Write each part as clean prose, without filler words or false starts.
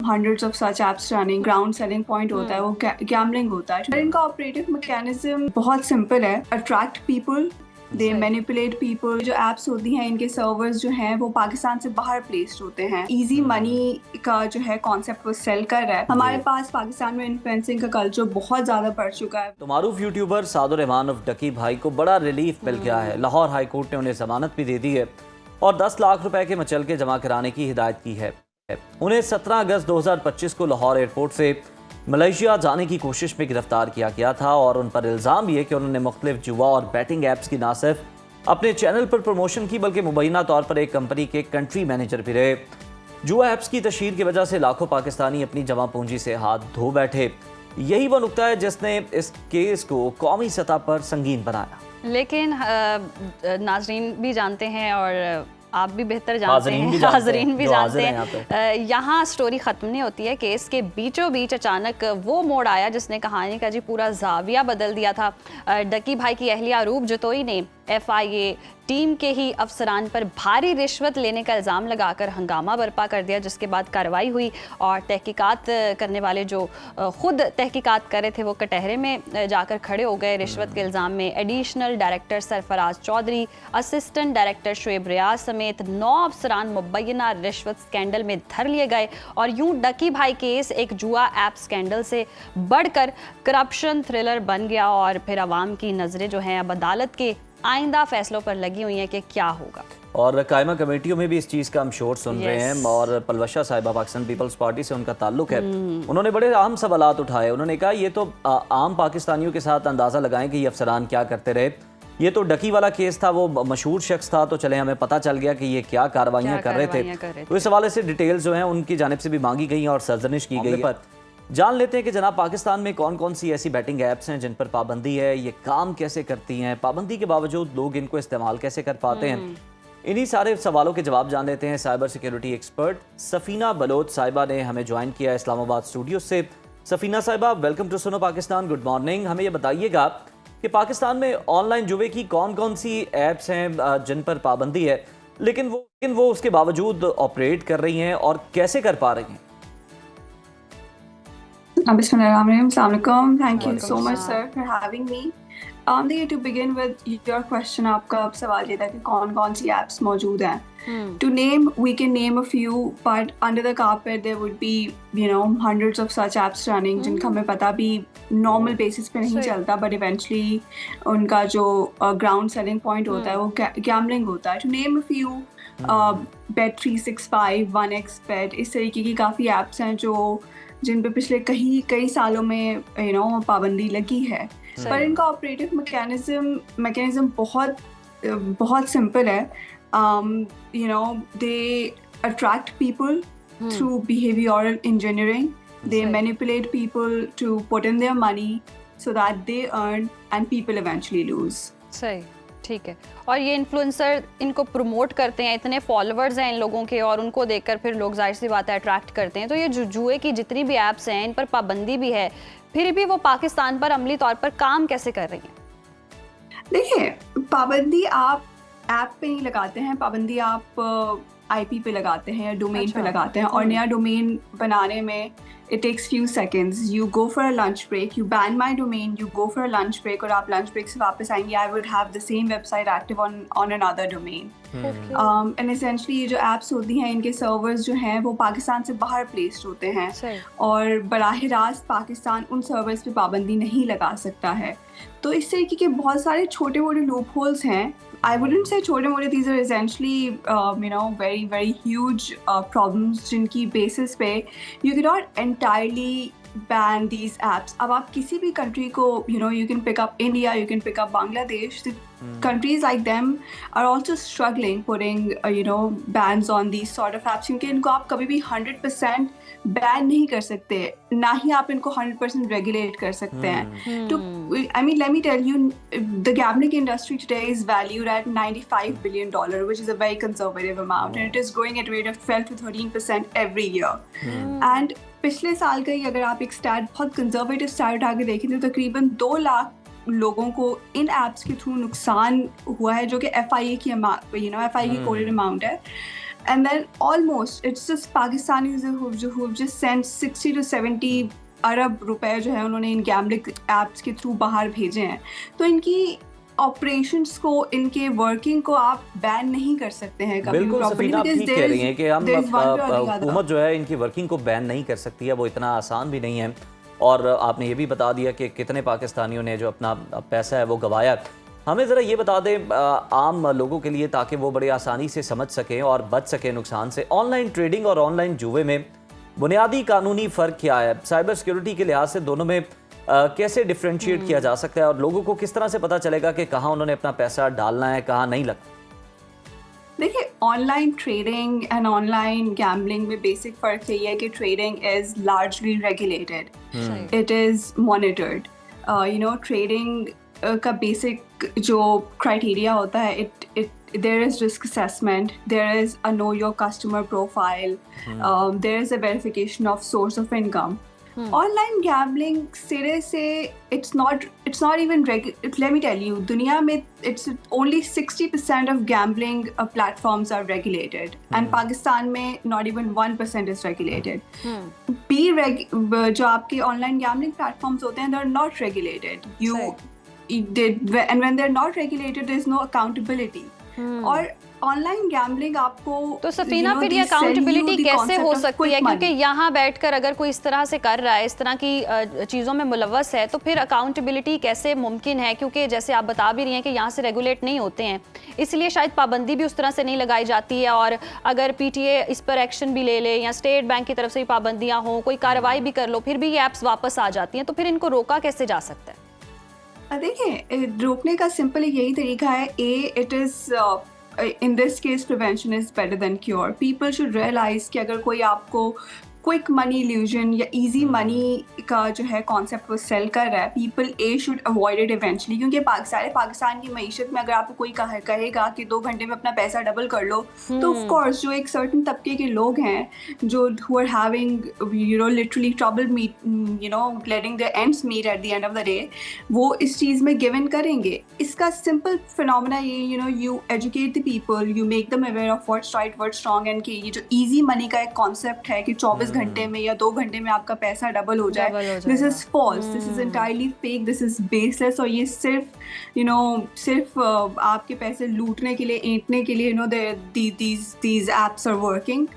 hundreds of such apps running. Ground selling point होता है वो gambling होता है. पर इनका operative mechanism बहुत simple है. Attract people, they manipulate people. जो apps होती हैं इनके servers जो हैं वो पाकिस्तान से बाहर placed होते हैं. Easy money का जो है concept वो sell कर रहा है. हमारे पास पाकिस्तान में influencing का culture बहुत ज़्यादा बढ़ चुका है. तो मारूफ यूट्यूबर सादुर रहमान उर्फ डकी भाई को बड़ा रिलीफ मिल गया है. लाहौर हाई कोर्ट ने उन्हें जमानत भी दे दी है और 10 लाख रुपए के मचलके जमा कराने की हिदायत की है. उन्हें 17 अगस्त 2025 को लाहौर एयरपोर्ट से मलेशिया जाने की कोशिश में गिरफ्तार किया गया था और उन पर इल्ज़ाम ये कि उन्होंने मुख्तलिफ जुआ और बैटिंग ऐप्स की न सिर्फ अपने चैनल पर प्रमोशन की बल्कि मुबैना तौर पर एक कंपनी के कंट्री मैनेजर भी रहे. जुआ ऐप्स की तशहीर की वजह से लाखों पाकिस्तानी अपनी जमा पूंजी से हाथ धो बैठे. यही वो नुक्ता है जिसने इस केस को कौमी सतह पर संगीन बनाया. लेकिन नाजरीन भी जानते हैं और आप भी बेहतर जानते हैं, हाज़रीन भी जानते हैं, यहाँ स्टोरी ख़त्म नहीं होती है. केस के बीचों बीच अचानक वो मोड़ आया जिसने कहानी का जी पूरा जाविया बदल दिया था. डकी भाई की अहलिया रूप जतोई ने FIA टीम के ही अफसरान पर भारी रिश्वत लेने का इल्ज़ाम लगाकर हंगामा बर्पा कर दिया, जिसके बाद कार्रवाई हुई और तहकीकात करने वाले जो खुद तहकीकात कर रहे थे वो कटहरे में जाकर खड़े हो गए रिश्वत के इल्ज़ाम में. Additional director Sarfaraz Chaudhry, assistant director Shoaib Riaz समेत 9 अफसरान मुबैना रिश्वत स्कैंडल में धर लिए गए और यूं डकी भाई केस एक जुआ ऐप स्कैंडल से बढ़कर करप्शन थ्रिलर बन गया. और फिर अवाम की नज़रें जो हैं अब अदालत के आइंदा फैसलों पर लगी हुई हैं कि क्या होगा. और कायमा कमेटियों में भी इस चीज़ का हम शोर सुन रहे हैं. और पलवशा साहिबा पाकिस्तान पीपल्स पार्टी से उनका ताल्लुक है. उन्होंने बड़े अहम सवालात उठाए. उन्होंने कहा ये तो आम पाकिस्तानियों के साथ अंदाज़ा लगाएं कि ये अफसरान क्या करते रहे. ये तो डकी वाला केस था, वो मशहूर शख्स था, तो चले हमें पता चल गया कि ये क्या कार्रवाइयाँ कर रहे थे. तो इस हवाले से डिटेल्स जो हैं उनकी जानिब से भी मांगी गई और सरजनिश की गई है. जान लेते हैं कि जनाब पाकिस्तान में कौन कौन सी ऐसी बैटिंग ऐप्स हैं जिन पर पाबंदी है, ये काम कैसे करती हैं, पाबंदी के बावजूद लोग इनको इस्तेमाल कैसे कर पाते हैं. इन्हीं सारे सवालों के जवाब जान लेते हैं. Cyber security expert Safina Baloch साहिबा ने हमें ज्वाइन किया इस्लामाबाद स्टूडियो से. सफीना साहिबा, वेलकम टू सुनो पाकिस्तान. Good morning. हमें ये बताइएगा कि पाकिस्तान में ऑनलाइन जुए की कौन कौन सी ऐप्स हैं जिन पर पाबंदी है लेकिन वो उसके बावजूद ऑपरेट कर रही हैं और कैसे कर पा रही हैं. Assalamualaikum. Thank you so much, sir, for having me. To begin with your question, आपका अब सवाल ये था कि कौन सी apps मौजूद हैं. To name, we can name a few, but under the carpet there would be, hundreds of such apps running, जिनका हमें पता भी normal basis पे नहीं चलता, but eventually उनका जो ground selling point होता है वो gambling होता है. To name a few, Bet365, 1xBet, इस तरीके की काफ़ी apps हैं जिन पे पिछले कई सालों में पाबंदी लगी है. पर इनका ऑपरेटिव मैकेनिज्म बहुत सिंपल है. They attract people through behavioural engineering. They manipulate people to put in their money so that they earn and people eventually lose. सही, ठीक है. और ये इन्फ्लुएंसर इनको प्रमोट करते हैं, इतने फॉलोअर्स हैं इन लोगों के और उनको देखकर फिर लोग जाहिर सी बात है अट्रैक्ट करते हैं. तो ये जुए की जितनी भी ऐप्स हैं इन पर पाबंदी भी है, फिर भी वो पाकिस्तान पर अमली तौर पर काम कैसे कर रही हैं? देखिए, पाबंदी आप ऐप पे नहीं लगाते हैं, पाबंदी आप IP पे लगाते हैं या डोमेन पे लगाते हैं. और नया डोमेन बनाने में it takes few seconds. You go for a lunch break, you ban my domain, you go for a lunch break और आप lunch break से वापस आएंगे, I would have the same website active on another domain. And essentially ये जो apps होती हैं इनके servers जो हैं वो पाकिस्तान से बाहर placed होते हैं और बराह रास्त पाकिस्तान उन servers पे पाबंदी नहीं लगा सकता है. तो इस तरीके के बहुत सारे छोटे मोटे लूप होल्स हैं. I wouldn't say छोटे मोटे, these are essentially very very huge problems जिनकी basis पे you cannot entirely ban these apps. अब आप किसी भी country को you can pick up India, you can pick up Bangladesh. The countries like them are also struggling putting bans on these sort of apps क्योंकि इनको आप कभी भी 100% बैन नहीं कर सकते, ना ही आप इनको 100% रेगुलेट कर सकते हैं. तो let me tell you, the gambling industry today is valued at $95 billion, which is a very conservative amount, and it is growing at a rate of 12 to 13% every year. And पिछले साल का ही अगर आप एक स्टैट, बहुत conservative stat उठा के देखें तो तकरीबन 2 लाख लोगों को इन एप्स के थ्रू नुकसान हुआ है, जो कि FIA की FIA की कोडेड अमाउंट है. and then almost it's just Pakistanis who've just sent 60 to 70 अरब रुपए जो है उन्होंने इन गैम्बलिंग एप्स के थ्रू बाहर भेजे हैं। तो इनकी ऑपरेशंस को, इनके वर्किंग को आप बैन नहीं कर सकते हैं कभी। बिल्कुल सफीना, आप ठीक कह रही हैं कि हम हुकूमत जो है इनकी वर्किंग को बैन नहीं कर सकती है, वो इतना आसान भी नहीं है। और आपने ये भी बता दिया कि कितने पाकिस्तानियों ने जो अपना पैसा है वो गंवाया। हमें ज़रा ये बता दें आम लोगों के लिए, ताकि वो बड़े आसानी से समझ सकें और बच सकें नुकसान से, ऑनलाइन ट्रेडिंग और ऑनलाइन जुए में बुनियादी कानूनी फ़र्क क्या है? साइबर सिक्योरिटी के लिहाज से दोनों में कैसे डिफ्रेंशिएट किया जा सकता है, और लोगों को किस तरह से पता चलेगा कि कहाँ उन्होंने अपना पैसा डालना है, कहाँ नहीं लगता? देखिए, online trading and online gambling में बेसिक फ़र्क यही है कि trading is largely regulated, it is monitored. Trading का बेसिक जो क्राइटेरिया होता है, there is risk assessment, there is a know your customer profile, there is a verification of source of income. Online gambling सिरे से it's not even let me tell you, दुनिया में it's only 60% of gambling platforms are regulated, and Pakistan में not even 1% is regulated. जो आपके online gambling platforms होते हैं, they're not regulated. And when they're not regulated, there's no accountability. और online gambling आपको तो सफीना फिर ये अकाउंटेबिलिटी कैसे हो सकती है? क्योंकि यहाँ बैठकर अगर कोई इस तरह से कर रहा है, इस तरह की चीज़ों में मुलव्वस है, तो फिर अकाउंटेबिलिटी कैसे मुमकिन है? क्योंकि जैसे आप बता भी रही हैं कि यहाँ से रेगुलेट नहीं होते हैं, इसलिए शायद पाबंदी भी उस तरह से नहीं लगाई जाती है। और अगर पीटीए इस पर एक्शन भी ले ले या स्टेट बैंक की तरफ से भी पाबंदियाँ हों, कोई कार्रवाई भी कर लो, फिर भी ये ऐप्स वापस आ जाती हैं, तो फिर इनको रोका कैसे जा सकता है? देखिए, रोकने का सिंपल यही तरीका है। It is in this case prevention is better than cure. People should realize कि अगर कोई आपको क्विक मनी इल्यूजन या इजी मनी का जो है कॉन्सेप्ट वो सेल कर रहा है, people should avoid it eventually. क्योंकि पाकिस्तान की मईशत में अगर आपको कोई कहेगा कि 2 घंटे में अपना पैसा डबल कर लो, तो ऑफ कोर्स जो एक सर्टन तबके के लोग हैं जो who are having literally trouble letting their ends meet at the end of the day, वो इस चीज़ में गिव इन करेंगे। इसका सिंपल फिनोमेना ये you educate the people, you make them aware of what's right what's wrong, and कि ये जो ईजी मनी का एक कॉन्सेप्ट है कि 24 घंटे में या 2 घंटे में आपका पैसा डबल हो जाए, this is false, this is entirely fake, this is baseless. और ये सिर्फ आपके पैसे लूटने के लिए, ऐंठने के लिए these apps are working.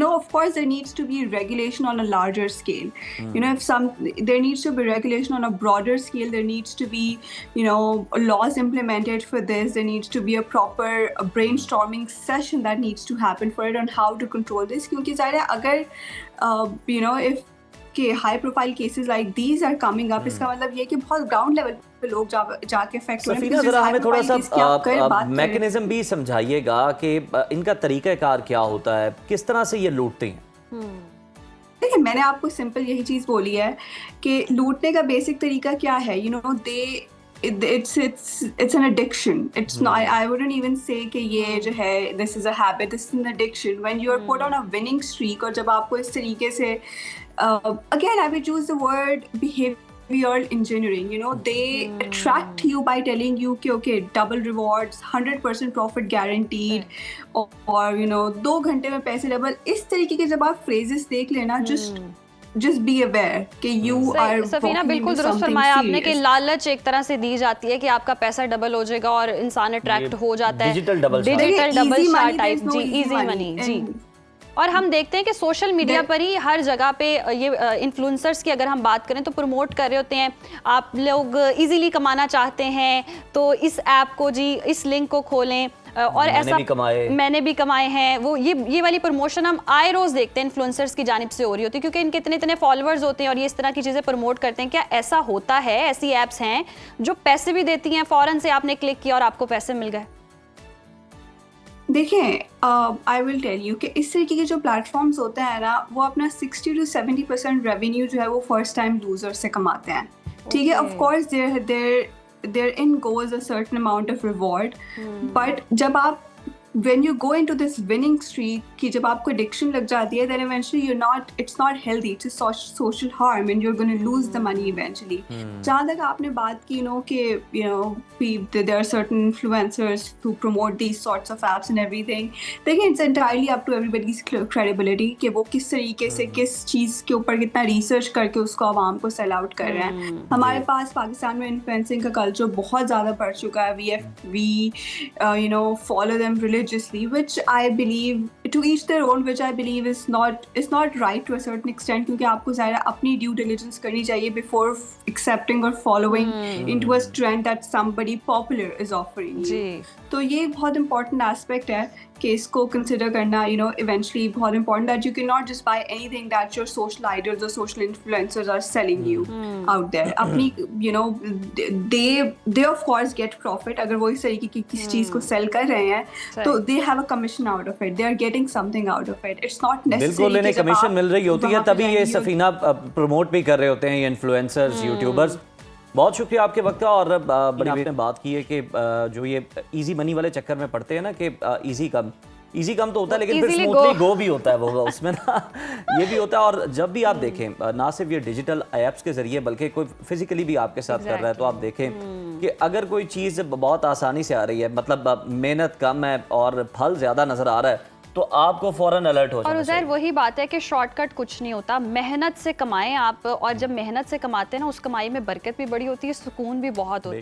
Of course there needs to be regulation on a larger scale. There needs to be regulation on a broader scale, there needs to be laws implemented for this, there needs to be a proper brainstorming session that needs to happen for it on how to control this. क्योंकि ज़ाहिर है अगर if high profile cases like these are coming up, इसका मतलब ये कि बहुत ground level पे लोग जाके इफेक्ट हो रहे हैं। सफीना, जरा हमें थोड़ा सा मैकेनिज्म भी समझाइएगा कि इनका तरीकाकार क्या होता है, किस तरह से ये लूटते हैं? देखिए, मैंने आपको सिंपल यही चीज़ बोली है कि लूटने का बेसिक तरीका क्या है। It's an addiction. It's not. I wouldn't even say कि ये जो है this is a habit. This is an addiction. When you are put on a winning streak, और जब आपको इस तरीके से again I would use the word behavioral engineering. They attract you by telling you कि okay, double rewards, 100% profit guaranteed, और 2 घंटे में पैसे डबल। इस तरीके के जब आप phrases देख लेना, just be aware कि you are सफीना, बिल्कुल दुरुस्त फरमाया आपने कि लालच एक तरह से दी जाती है कि आपका पैसा डबल हो जाएगा और इंसान अट्रैक्ट हो जाता है। डिजिटल डबल शॉट टाइप, जी, इजी मनी, जी। और हम देखते हैं कि सोशल मीडिया पर ही हर जगह पे ये इन्फ्लुएंसर्स की अगर हम बात करें तो प्रमोट कर रहे होते हैं, आप लोग इजीली कमाना चाहते हैं तो इस ऐप को, जी, इस लिंक को खोलें, और ऐसा मैंने भी कमाए हैं। वो ये वाली प्रमोशन हम आए रोज देखते हैं इन्फ्लुएंसर्स की जानिब से हो रही होती है, क्योंकि इनके इतने फॉलोअर्स होते हैं और ये इस तरह की चीज़ें प्रमोट करते हैं। क्या ऐसा होता है? ऐसी ऐप्स हैं जो पैसे भी देती हैं, फ़ौरन से आपने क्लिक किया और आपको पैसे मिल गए? देखिए, आई विल टेल यू कि इस तरीके के जो प्लेटफॉर्म्स होते हैं ना, वो अपना 60 to 70% रेवेन्यू जो है वो फर्स्ट टाइम यूजर से कमाते हैं। ठीक है, of course there in goes a certain amount of reward, but जब आप when you go into this winning streak कि जब आपको addiction लग जाती है, then eventually it's not healthy, it's a social harm and you're going to lose the money eventually. जहाँ तक आपने बात की कि there are certain influencers who promote these sorts of apps and everything. देखिए, it's entirely up to everybody's credibility कि वो किस तरीके से किस चीज़ के ऊपर कितना research करके उसको आवाम को sell out कर रहे हैं. हमारे पास पाकिस्तान में influencing का culture बहुत ज़्यादा बढ़ चुका है. We follow them religiously, which I believe, to each their own, which I believe is not right to a certain extent, क्योंकि आपको ज़रा अपनी due diligence करनी चाहिए before accepting or following into a trend that somebody popular is offering you. तो ये एक बहुत important aspect है कि इसको consider करना, eventually बहुत important that you cannot just buy anything that your social idols or social influencers are selling you out there. अपनी, they of course get profit. अगर वो इस तरीके की किसी चीज़ को sell कर रहे हैं, तो they have a commission out of it. They are getting something out of it. It's not necessary. बिल्कुल, इन्हें कमीशन मिल रही होती है, तभी ये सफीना प्रमोट भी कर रहे होते हैं ये इन्फ्लुएंसर्स, यूट्यूबर्स. बहुत शुक्रिया आपके वक्त का. और बड़ी आपने बात की है कि जो ये इजी मनी वाले चक्कर में पड़ते हैं ना कि इजी कम तो होता है, लेकिन फिर स्मूथली गो भी होता है वो उसमें ना ये भी होता है. और जब भी आप देखें, ना सिर्फ ये डिजिटल ऐप्स के जरिए बल्कि कोई फिजिकली भी आपके साथ कर रहा है, तो आप देखें कि अगर कोई चीज़ बहुत आसानी से आ रही है, मतलब मेहनत कम है और फल ज़्यादा नज़र आ रहा है, तो आपको फौरन अलर्ट हो जाना चाहिए. और उज़ैर, वही बात है कि शॉर्टकट कुछ नहीं होता. मेहनत से कमाएं आप, और जब मेहनत से कमाते हैं ना, उस कमाई में बरकत भी बड़ी होती है, सुकून भी बहुत होता है.